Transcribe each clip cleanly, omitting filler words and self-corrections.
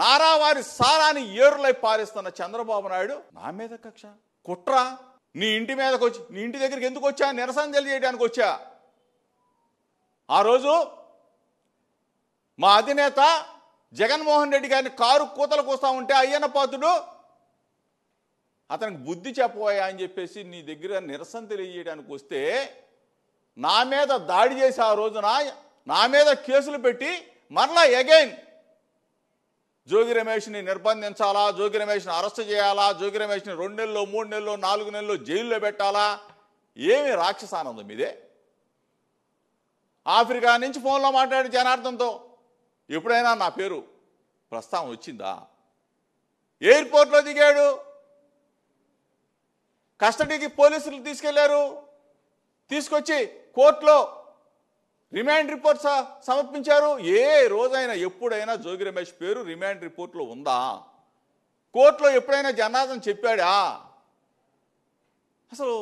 నారావారి సారాన్ని ఏరులై పారిస్తున్న చంద్రబాబు నాయుడు నా మీద కక్ష కుట్ర. నీ ఇంటి మీదకి వచ్చి నీ ఇంటి దగ్గరికి ఎందుకు వచ్చా? నిరసన తెలియజేయడానికి వచ్చా. ఆ రోజు మా అధినేత జగన్మోహన్ రెడ్డి గారిని కారు కూతలు కూస్తా ఉంటే అయ్యన్న పాత్రుడు అతనికి బుద్ధి చెప్పబోయా అని చెప్పేసి నీ దగ్గర నిరసన తెలియజేయడానికి వస్తే నా మీద దాడి చేసి ఆ రోజున నా మీద కేసులు పెట్టి మరలా అగైన్ జోగి రమేష్ని నిర్బంధించాలా, జోగి రమేష్ని అరెస్ట్ చేయాలా, జోగి రమేష్ని 2 నెలలు 3 నెలలు 4 నెలలు జైల్లో పెట్టాలా? ఏమి రాక్షసానందం ఇదే? ఆఫ్రికా నుంచి ఫోన్లో మాట్లాడి జనార్దన్తో ఎప్పుడైనా నా పేరు ప్రస్తావన వచ్చిందా? ఎయిర్పోర్ట్లో దిగాడు, కస్టడీకి పోలీసులు తీసుకెళ్లారు, తీసుకొచ్చి కోర్టులో రిమాండ్ రిపోర్ట్ సమర్పించారు. ఏ రోజైనా ఎప్పుడైనా జోగి రమేష్ పేరు రిమాండ్ రిపోర్ట్లో ఉందా? కోర్టులో ఎప్పుడైనా జనార్దన్ చెప్పాడా? అసలు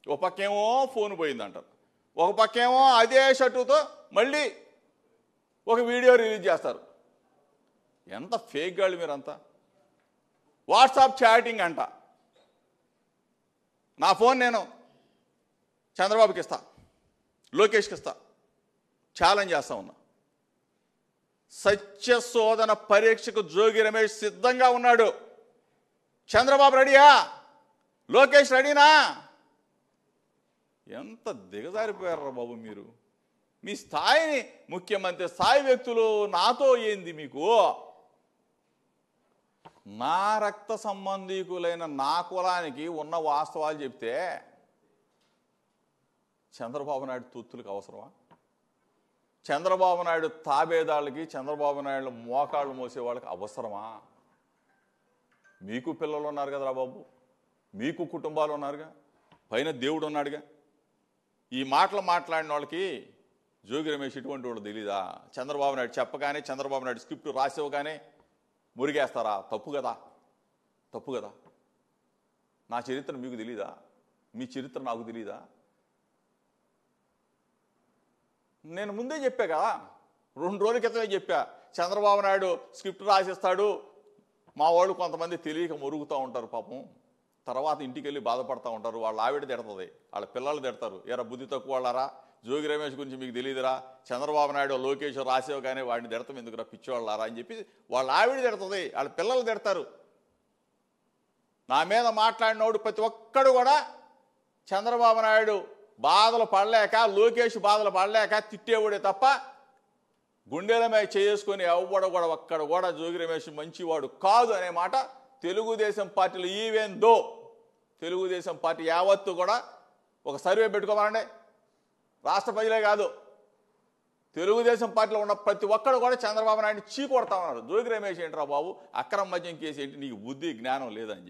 ఒక పక్కేమో ఫోన్ పోయిందంటారు, ఒక పక్కేమో అదే షర్టుతో మళ్ళీ ఒక వీడియో రిలీజ్ చేస్తారు. ఎంత ఫేక్ గాళ్ళు మీరంతా. వాట్సాప్ చాటింగ్ అంట. నా ఫోన్ నేను చంద్రబాబుకి ఇస్తా, లోకేష్కి ఇస్తా, ఛాలెంజ్ చేస్తా ఉన్నా. సత్యశోధన పరీక్షకు జోగి రమేష్ సిద్ధంగా ఉన్నాడు. చంద్రబాబు రెడీయా? లోకేష్ రెడీనా? ఎంత దిగజారిపోయారా బాబు మీరు. మీ స్థాయిని ముఖ్యమంత్రి స్థాయి వ్యక్తులు నాతో ఏంది మీకు? నా రక్త సంబంధీకులైన నా కులానికి ఉన్న వాస్తవాలు చెప్తే చంద్రబాబు నాయుడు తూత్తులకు అవసరమా? చంద్రబాబు నాయుడు తాబేదాళ్ళకి, చంద్రబాబు నాయుడు మోకాళ్ళు మోసే వాళ్ళకి అవసరమా? మీకు పిల్లలు ఉన్నారు కదరా బాబు, మీకు కుటుంబాలు ఉన్నారుగా, పైన దేవుడు ఉన్నాడుగా. ఈ మాటలు మాట్లాడిన వాళ్ళకి జోగి రమేష్ ఇటువంటి వాళ్ళు తెలీదా? చంద్రబాబు నాయుడు చెప్పగానే, చంద్రబాబు నాయుడు స్క్రిప్ట్ రాసివ్వగానే మురిగేస్తారా? తప్పు కదా, తప్పు కదా. నా చరిత్ర మీకు తెలీదా? మీ చరిత్ర నాకు తెలీదా? నేను ముందే చెప్పా కదా, 2 రోజుల క్రితమే చెప్పా. చంద్రబాబు నాయుడు స్క్రిప్ట్ రాసిస్తాడు, మా వాళ్ళు కొంతమంది తెలియక మురుగుతూ ఉంటారు పాపం, తర్వాత ఇంటికి వెళ్ళి బాధపడుతూ ఉంటారు, వాళ్ళ ఆవిడ తిడుతుంది, వాళ్ళ పిల్లలు తిడతారు. ఎరా బుద్ధి తక్కువ వాళ్ళారా, జోగి రమేష్ గురించి మీకు తెలియదురా, చంద్రబాబు నాయుడు లోకేష్ రాసేవగానే వాడిని తిడతాం ఎందుకురా పిచ్చివాళ్ళారా అని చెప్పి వాళ్ళ ఆవిడ తిడుతుంది, వాళ్ళ పిల్లలు తిడతారు. నా మీద మాట్లాడినోడు ప్రతి ఒక్కడు కూడా చంద్రబాబు నాయుడు బాధలు పడలేక, లోకేష్ బాధలు పడలేక తిట్టేవాడే తప్ప గుండెల మీద చేసుకొని ఎవ్వడు కూడా ఒక్కడ కూడా జోగి రమేష్ మంచివాడు కాదు అనే మాట తెలుగుదేశం పార్టీలో ఈవెన్ దో తెలుగుదేశం పార్టీ యావత్తు కూడా ఒక సర్వే పెట్టుకోవాలండి. రాష్ట్ర ప్రజలే కాదు, తెలుగుదేశం పార్టీలో ఉన్న ప్రతి ఒక్కడు కూడా చంద్రబాబు నాయుడిని చీకొడతా ఉన్నారు. జోగి రమేష్ ఏంట్రా బాబు, అక్రమ మద్యం కేసు ఏంటి, నీకు బుద్ధి జ్ఞానం లేదని చెప్పి.